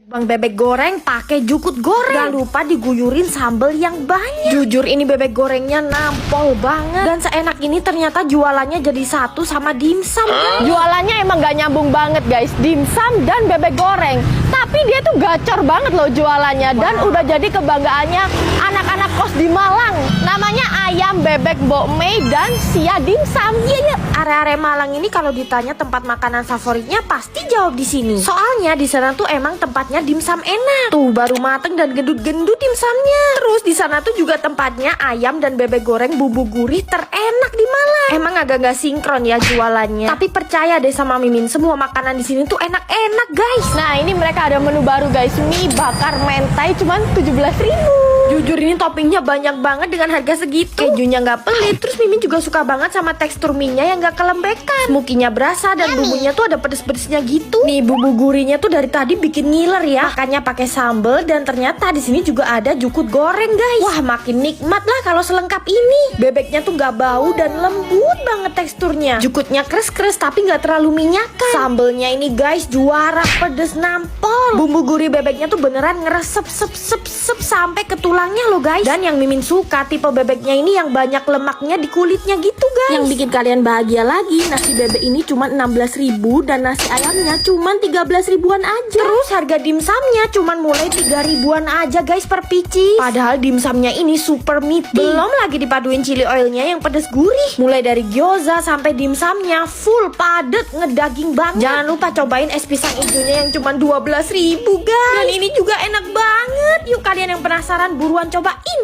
Bang bebek goreng pakai jukut goreng. Gak lupa diguyurin sambal yang banyak. Jujur ini bebek gorengnya nampol banget. Dan seenak ini ternyata jualannya jadi satu sama dimsum kan? Jualannya emang gak nyambung banget guys, dimsum dan bebek goreng. Tapi dia tuh gacor banget loh jualannya. Dan udah jadi kebanggaannya anak-anak kos di Malang. Namanya ayam bebek Mbok Mei dan Sia dimsum. Iya, area-area Malang ini kalau ditanya tempat makanan favoritnya pasti jawab di sini. Soalnya di sana tuh emang tempatnya dimsum enak. Tuh baru mateng dan gendut-gendut dimsumnya. Terus di sana tuh juga tempatnya ayam dan bebek goreng bumbu gurih terenak di Malang. Emang agak gak sinkron ya jualannya. Tapi percaya deh sama Mimin, semua makanan di sini tuh enak-enak guys. Nah ini mereka ada menu baru guys, mie bakar mentai cuman 17.000. Jujur ini toppingnya banyak banget dengan harga segitu. Kejunya nggak pelit. Terus Mimin juga suka banget sama tekstur mie-nya yang nggak kelembekan. Smokinya berasa dan bumbunya tuh ada pedes-pedesnya gitu. Nih bumbu gurihnya tuh dari tadi bikin ngiler ya. Makanya pakai sambal dan ternyata di sini juga ada jukut goreng guys. Wah makin nikmat lah kalau selengkap ini. Bebeknya tuh nggak bau dan lembut banget teksturnya. Jukutnya kres-kres tapi nggak terlalu minyakan. Sambelnya ini guys juara pedes nampol. Bumbu gurih bebeknya tuh beneran ngeresep sep sampai ke tulangnya loh guys. Dan yang Mimin suka tipe bebeknya ini yang banyak lemaknya di kulitnya gitu guys. Yang bikin kalian bahagia lagi, nasi bebek ini cuma 16.000 dan nasi ayamnya cuma 13 ribuan aja. Terus harga dimsumnya cuma mulai 3 ribuan aja guys per picis. Padahal dimsumnya ini super meaty. Belum lagi dipaduin chili oilnya yang pedes gurih. Mulai dari gyoza sampai dimsumnya full padet ngedaging banget. Jangan lupa cobain es pisang hijaunya yang cuma 12.000 guys. Dan ini juga enak banget. Yuk kalian yang penasaran buruan cobain.